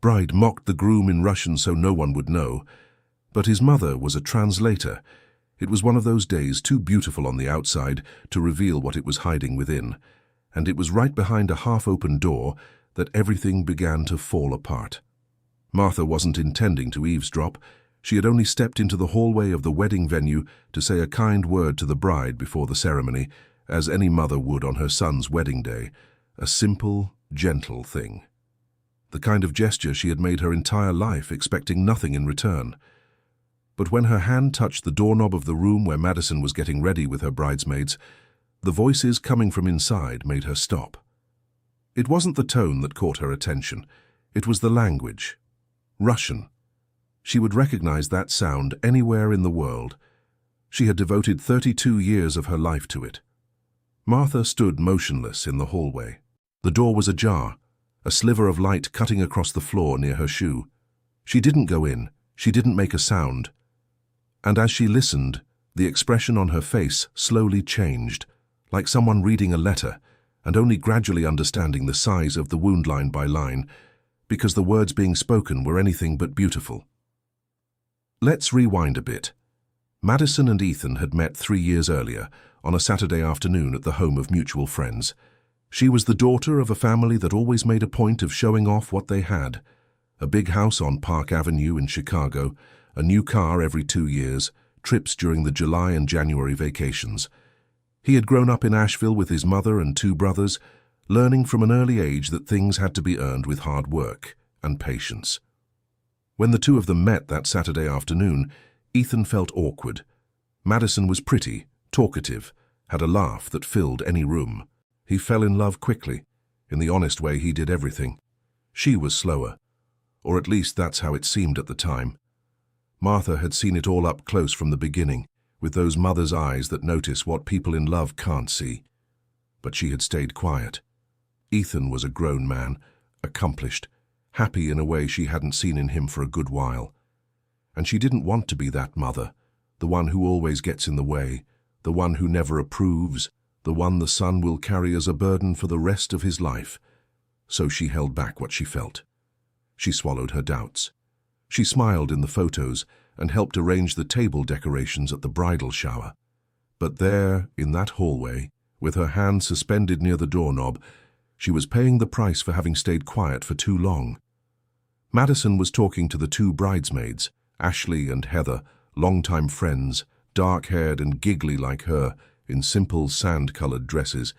bride mocked the groom in Russian so no one would know, but his mother was a translator. It was one of those days too beautiful on the outside to reveal what it was hiding within, and it was right behind a half-open door that everything began to fall apart. Martha wasn't intending to eavesdrop. She had only stepped into the hallway of the wedding venue to say a kind word to the bride before the ceremony, as any mother would on her son's wedding day, a simple, gentle thing. The kind of gesture she had made her entire life, expecting nothing in return. But when her hand touched the doorknob of the room where Madison was getting ready with her bridesmaids, the voices coming from inside made her stop. It wasn't the tone that caught her attention. It was the language. Russian. She would recognize that sound anywhere in the world. She had devoted 32 years of her life to it. Martha stood motionless in the hallway. The door was ajar, a sliver of light cutting across the floor near her shoe. She didn't go in. She didn't make a sound. And as she listened, the expression on her face slowly changed, like someone reading a letter and only gradually understanding the size of the wound line by line, because the words being spoken were anything but beautiful. Let's rewind a bit. Madison and Ethan had met 3 years earlier, on a Saturday afternoon at the home of mutual friends. She was the daughter of a family that always made a point of showing off what they had. A big house on Park Avenue in Chicago, a new car every 2 years, trips during the July and January vacations. He had grown up in Asheville with his mother and 2 brothers, learning from an early age that things had to be earned with hard work and patience. When the 2 of them met that Saturday afternoon, Ethan felt awkward. Madison was pretty, talkative, had a laugh that filled any room. He fell in love quickly, in the honest way he did everything. She was slower, or at least that's how it seemed at the time. Martha had seen it all up close from the beginning, with those mother's eyes that notice what people in love can't see. But she had stayed quiet. Ethan was a grown man, accomplished, happy in a way she hadn't seen in him for a good while. And she didn't want to be that mother, the one who always gets in the way, the one who never approves, the one the son will carry as a burden for the rest of his life. So she held back what she felt. She swallowed her doubts. She smiled in the photos and helped arrange the table decorations at the bridal shower. But there, in that hallway, with her hand suspended near the doorknob, she was paying the price for having stayed quiet for too long. Madison was talking to the 2 bridesmaids, Ashley and Heather, longtime friends, dark-haired and giggly like her, in simple sand-colored dresses,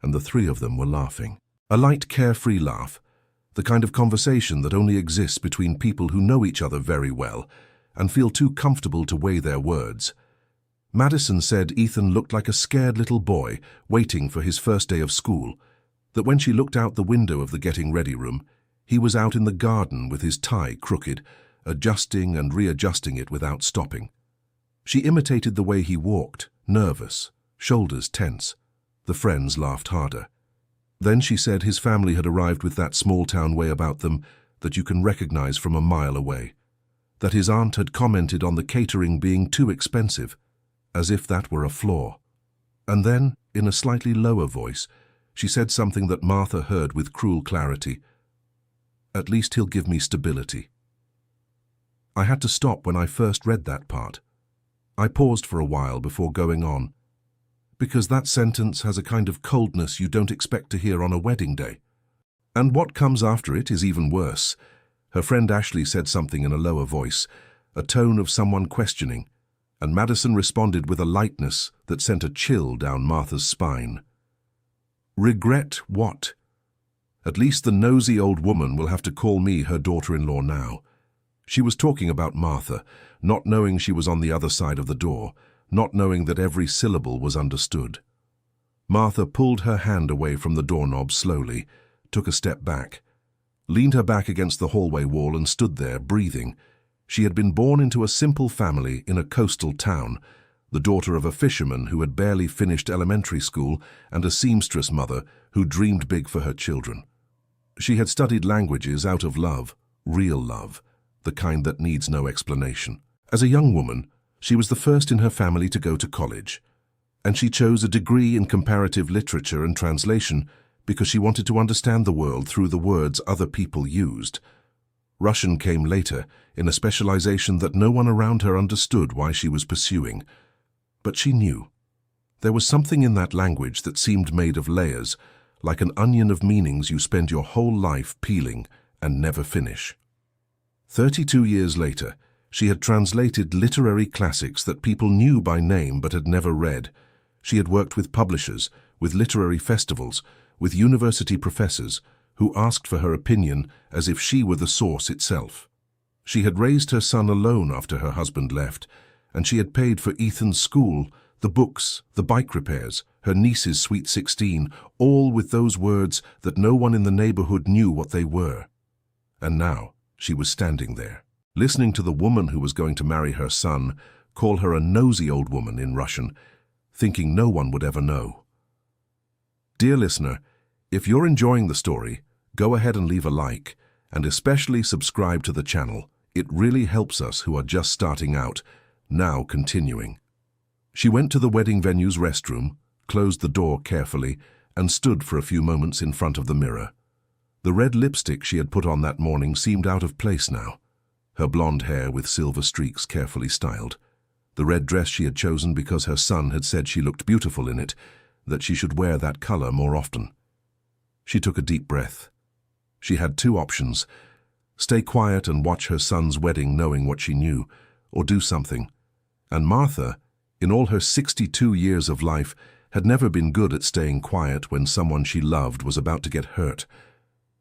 and the 3 of them were laughing. A light, carefree laugh, the kind of conversation that only exists between people who know each other very well and feel too comfortable to weigh their words. Madison said Ethan looked like a scared little boy waiting for his first day of school, that when she looked out the window of the getting-ready room, he was out in the garden with his tie crooked, adjusting and readjusting it without stopping. She imitated the way he walked, nervous, shoulders tense. The friends laughed harder. Then she said his family had arrived with that small-town way about them that you can recognize from a mile away, that his aunt had commented on the catering being too expensive, as if that were a flaw. And then, in a slightly lower voice, she said something that Martha heard with cruel clarity. "At least he'll give me stability." I had to stop when I first read that part. I paused for a while before going on, because that sentence has a kind of coldness you don't expect to hear on a wedding day. And what comes after it is even worse. Her friend Ashley said something in a lower voice, a tone of someone questioning, and Madison responded with a lightness that sent a chill down Martha's spine. Regret what? At least the nosy old woman will have to call me her daughter-in-law now. She was talking about Martha, not knowing she was on the other side of the door, not knowing that every syllable was understood. Martha pulled her hand away from the doorknob slowly, took a step back, leaned her back against the hallway wall and stood there, breathing. She had been born into a simple family in a coastal town, the daughter of a fisherman who had barely finished elementary school and a seamstress mother who dreamed big for her children. She had studied languages out of love, real love, the kind that needs no explanation. As a young woman, she was the first in her family to go to college, and she chose a degree in comparative literature and translation because she wanted to understand the world through the words other people used. Russian came later, in a specialization that no one around her understood why she was pursuing. But she knew. There was something in that language that seemed made of layers, like an onion of meanings you spend your whole life peeling and never finish. 32 years later, she had translated literary classics that people knew by name but had never read. She had worked with publishers, with literary festivals, with university professors, who asked for her opinion as if she were the source itself. She had raised her son alone after her husband left, and she had paid for Ethan's school, the books, the bike repairs, her niece's sweet 16, all with those words that no one in the neighborhood knew what they were. And now she was standing there, listening to the woman who was going to marry her son call her a nosy old woman in Russian, thinking no one would ever know. Dear listener, if you're enjoying the story, go ahead and leave a like, and especially subscribe to the channel. It really helps us who are just starting out. Now continuing. She went to the wedding venue's restroom, closed the door carefully, and stood for a few moments in front of the mirror. The red lipstick she had put on that morning seemed out of place now, her blonde hair with silver streaks carefully styled. The red dress she had chosen because her son had said she looked beautiful in it, that she should wear that color more often. She took a deep breath. She had two options: stay quiet and watch her son's wedding knowing what she knew, or do something. And Martha, in all her 62 years of life, had never been good at staying quiet when someone she loved was about to get hurt.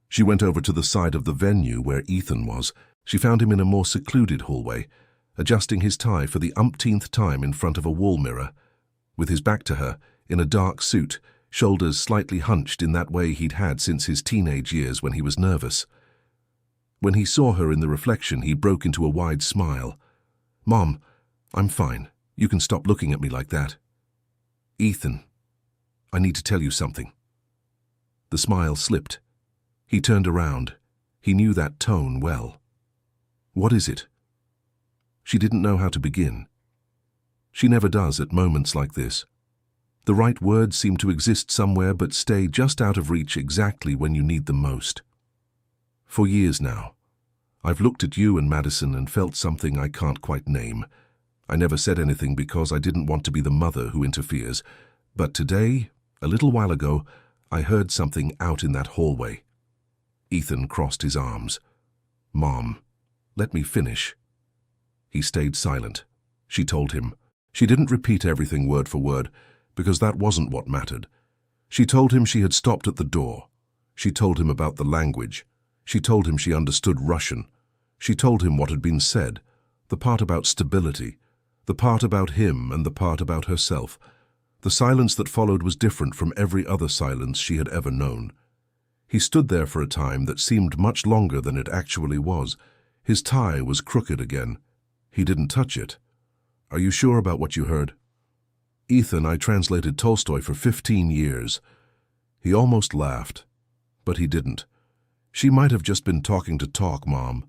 She went over to the side of the venue where Ethan was. She found him in a more secluded hallway, adjusting his tie for the umpteenth time in front of a wall mirror. With his back to her, in a dark suit, shoulders slightly hunched in that way he'd had since his teenage years when he was nervous. When he saw her in the reflection, he broke into a wide smile. "Mom, I'm fine. You can stop looking at me like that." "Ethan, I need to tell you something." The smile slipped. He turned around. He knew that tone well. "What is it?" She didn't know how to begin. She never does at moments like this. The right words seem to exist somewhere but stay just out of reach exactly when you need them most. "For years now, I've looked at you and Madison and felt something I can't quite name. I never said anything because I didn't want to be the mother who interferes. But today, a little while ago, I heard something out in that hallway." Ethan crossed his arms. "Mom, let me finish." He stayed silent. She told him. She didn't repeat everything word for word, because that wasn't what mattered. She told him she had stopped at the door. She told him about the language. She told him she understood Russian. She told him what had been said, the part about stability, the part about him and the part about herself. The silence that followed was different from every other silence she had ever known. He stood there for a time that seemed much longer than it actually was. His tie was crooked again. He didn't touch it. "Are you sure about what you heard?" "Ethan, I translated Tolstoy for 15 years. He almost laughed, but he didn't. "She might have just been talking to talk, Mom.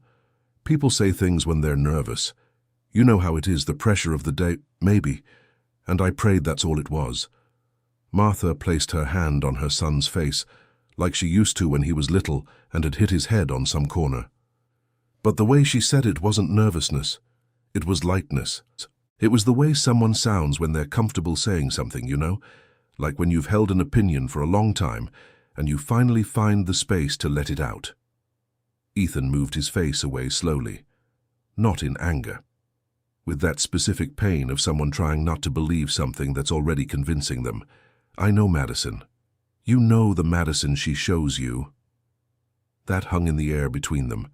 People say things when they're nervous. You know how it is, the pressure of the day, maybe. And I prayed that's all it was." Martha placed her hand on her son's face, like she used to when he was little and had hit his head on some corner. But the way she said it wasn't nervousness. It was lightness. It was the way someone sounds when they're comfortable saying something, you know? Like when you've held an opinion for a long time and you finally find the space to let it out. Ethan moved his face away slowly, not in anger, with that specific pain of someone trying not to believe something that's already convincing them. "I know Madison. You know the Madison she shows you." That hung in the air between them.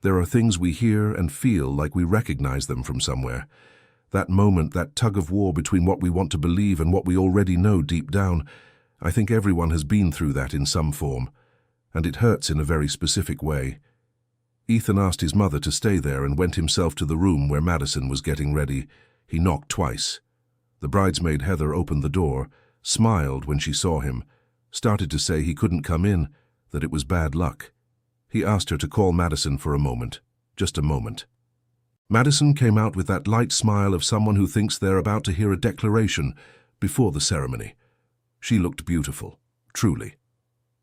There are things we hear and feel like we recognize them from somewhere. That moment, that tug of war between what we want to believe and what we already know deep down, I think everyone has been through that in some form, and it hurts in a very specific way. Ethan asked his mother to stay there and went himself to the room where Madison was getting ready. He knocked twice. The bridesmaid Heather opened the door, smiled when she saw him, started to say he couldn't come in, that it was bad luck. He asked her to call Madison for a moment, just a moment. Madison came out with that light smile of someone who thinks they're about to hear a declaration before the ceremony. She looked beautiful, truly.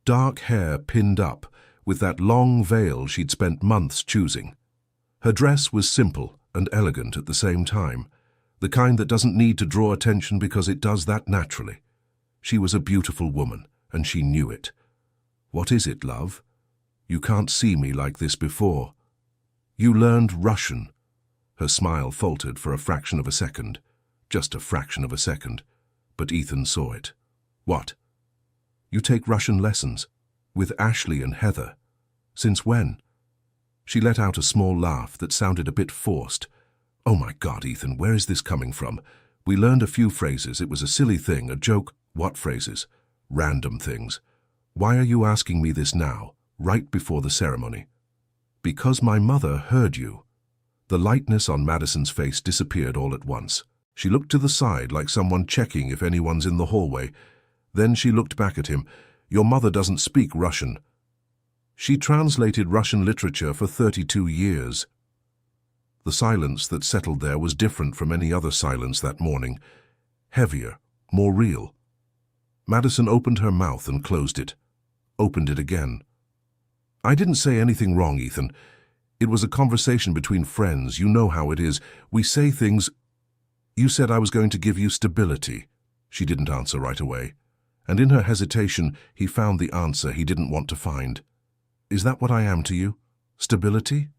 Dark hair pinned up, with that long veil she'd spent months choosing. Her dress was simple and elegant at the same time, the kind that doesn't need to draw attention because it does that naturally. She was a beautiful woman, and she knew it. "What is it, love? You can't see me like this before. You learned Russian." Her smile faltered for a fraction of a second, just a fraction of a second, but Ethan saw it. "What? You take Russian lessons? With Ashley and Heather? Since when?" She let out a small laugh that sounded a bit forced. "Oh my God, Ethan, where is this coming from? We learned a few phrases. It was a silly thing, a joke." "What phrases?" "Random things. Why are you asking me this now, right before the ceremony?" "Because my mother heard you." The lightness on Madison's face disappeared all at once. She looked to the side like someone checking if anyone's in the hallway. Then she looked back at him. "Your mother doesn't speak Russian." "She translated Russian literature for 32 years. The silence that settled there was different from any other silence that morning. Heavier, more real. Madison opened her mouth and closed it. Opened it again. "I didn't say anything wrong, Ethan. It was a conversation between friends. You know how it is. We say things. You said I was going to give you stability." She didn't answer right away. And in her hesitation, he found the answer he didn't want to find. "Is that what I am to you? Stability?"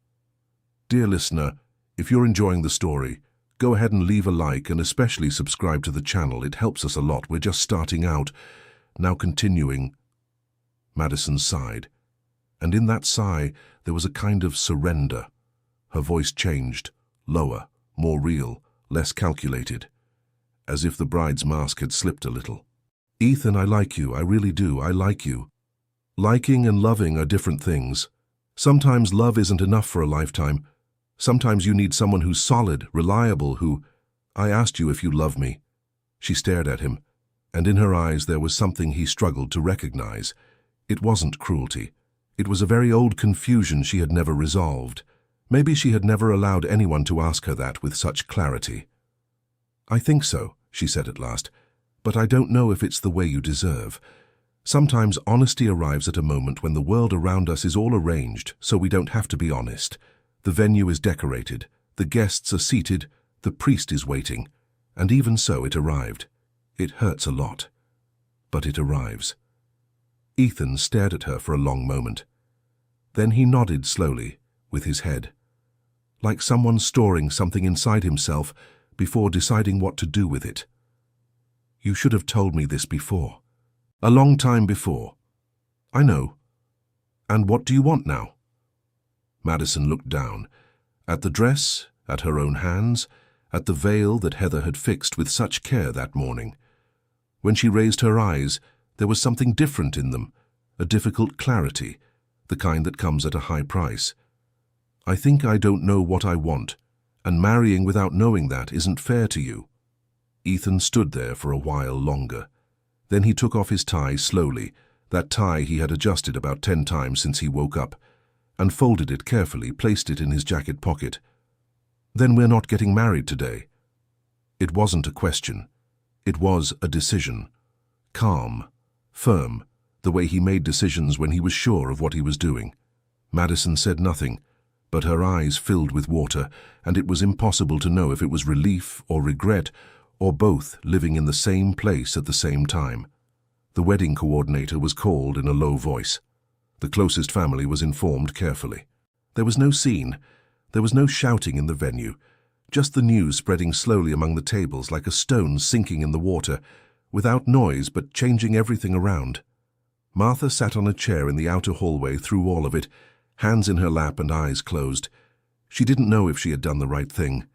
Dear listener, if you're enjoying the story, go ahead and leave a like and especially subscribe to the channel. It helps us a lot. We're just starting out. Now continuing. Madison sighed. And in that sigh, there was a kind of surrender. Her voice changed, lower, more real, less calculated, as if the bride's mask had slipped a little. "Ethan, I like you. I really do. I like you. Liking and loving are different things. Sometimes love isn't enough for a lifetime. Sometimes you need someone who's solid, reliable, who... I asked you if you love me." She stared at him, and in her eyes there was something he struggled to recognize. It wasn't cruelty. It was a very old confusion she had never resolved. Maybe she had never allowed anyone to ask her that with such clarity. "I think so," she said at last, "but I don't know if it's the way you deserve. Sometimes honesty arrives at a moment when the world around us is all arranged so we don't have to be honest. The venue is decorated, the guests are seated, the priest is waiting, and even so it arrived. It hurts a lot, but it arrives." Ethan stared at her for a long moment. Then he nodded slowly, with his head, like someone storing something inside himself before deciding what to do with it. "You should have told me this before. A long time before." "I know. And what do you want now?" Madison looked down, at the dress, at her own hands, at the veil that Heather had fixed with such care that morning. When she raised her eyes, there was something different in them, a difficult clarity, the kind that comes at a high price. "I think I don't know what I want, and marrying without knowing that isn't fair to you." Ethan stood there for a while longer. Then he took off his tie slowly, that tie he had adjusted about 10 times since he woke up, and folded it carefully, placed it in his jacket pocket. "Then we're not getting married today." It wasn't a question. It was a decision. Calm, firm, the way he made decisions when he was sure of what he was doing. Madison said nothing, but her eyes filled with water, and it was impossible to know if it was relief or regret, or both living in the same place at the same time. The wedding coordinator was called in a low voice. The closest family was informed carefully. There was no scene. There was no shouting in the venue. Just the news spreading slowly among the tables like a stone sinking in the water, without noise but changing everything around. Martha sat on a chair in the outer hallway through all of it, hands in her lap and eyes closed. She didn't know if she had done the right thing.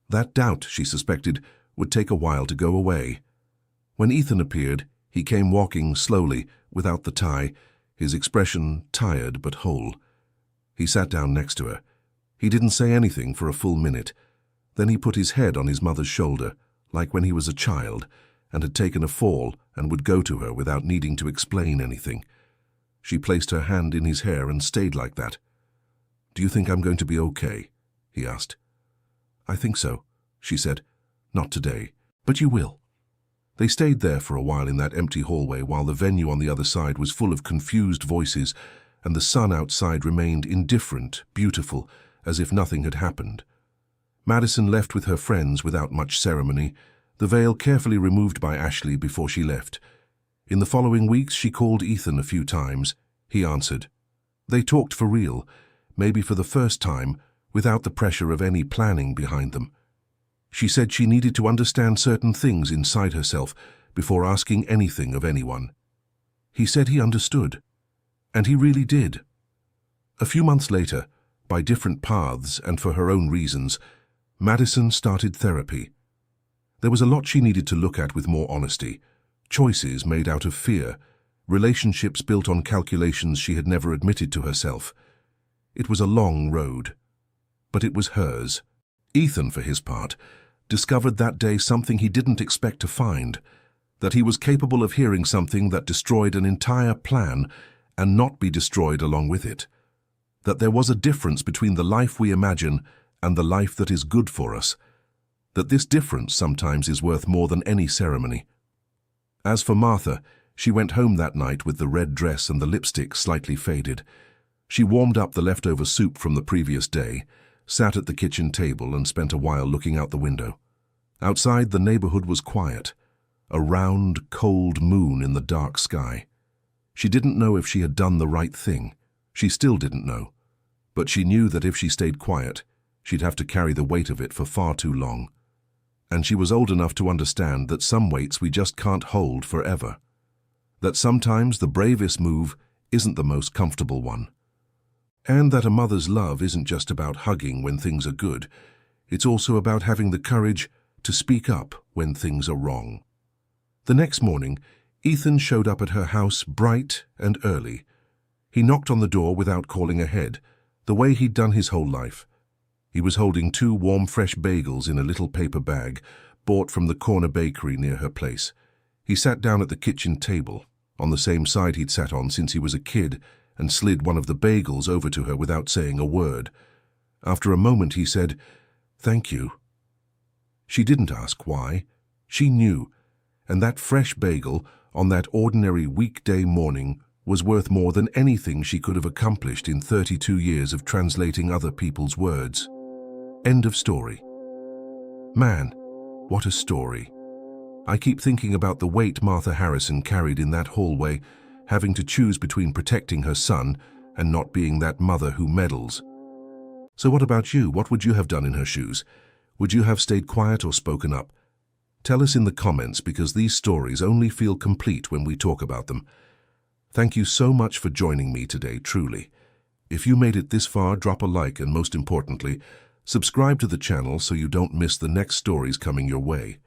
That doubt, she suspected, would take a while to go away. When Ethan appeared, he came walking slowly, without the tie, his expression tired but whole. He sat down next to her. He didn't say anything for a full minute. Then he put his head on his mother's shoulder, like when he was a child, and had taken a fall and would go to her without needing to explain anything. She placed her hand in his hair and stayed like that. "Do you think I'm going to be okay?" he asked. "I think so," she said. "Not today, but you will." They stayed there for a while in that empty hallway while the venue on the other side was full of confused voices, and the sun outside remained indifferent, beautiful, as if nothing had happened. Madison left with her friends without much ceremony, the veil carefully removed by Ashley before she left. In the following weeks, she called Ethan a few times. He answered. They talked for real, maybe for the first time, without the pressure of any planning behind them. She said she needed to understand certain things inside herself before asking anything of anyone. He said he understood, and he really did. A few months later, by different paths and for her own reasons, Madison started therapy. There was a lot she needed to look at with more honesty, choices made out of fear, relationships built on calculations she had never admitted to herself. It was a long road, but it was hers. Ethan, for his part, discovered that day something he didn't expect to find, that he was capable of hearing something that destroyed an entire plan and not be destroyed along with it, that there was a difference between the life we imagine and the life that is good for us, that this difference sometimes is worth more than any ceremony. As for Martha, she went home that night with the red dress and the lipstick slightly faded. She warmed up the leftover soup from the previous day, sat at the kitchen table and spent a while looking out the window. Outside, the neighborhood was quiet, a round, cold moon in the dark sky. She didn't know if she had done the right thing. She still didn't know. But she knew that if she stayed quiet, she'd have to carry the weight of it for far too long. And she was old enough to understand that some weights we just can't hold forever. That sometimes the bravest move isn't the most comfortable one. And that a mother's love isn't just about hugging when things are good. It's also about having the courage to speak up when things are wrong. The next morning, Ethan showed up at her house bright and early. He knocked on the door without calling ahead, the way he'd done his whole life. He was holding 2 warm, fresh bagels in a little paper bag, bought from the corner bakery near her place. He sat down at the kitchen table, on the same side he'd sat on since he was a kid, and slid one of the bagels over to her without saying a word. After a moment he said, "Thank you." She didn't ask why. She knew, and that fresh bagel, on that ordinary weekday morning, was worth more than anything she could have accomplished in 32 years of translating other people's words. End of story. Man, what a story. I keep thinking about the weight Martha Harrison carried in that hallway, having to choose between protecting her son and not being that mother who meddles. So what about you? What would you have done in her shoes? Would you have stayed quiet or spoken up? Tell us in the comments, because these stories only feel complete when we talk about them. Thank you so much for joining me today, truly. If you made it this far, drop a like and most importantly, subscribe to the channel so you don't miss the next stories coming your way.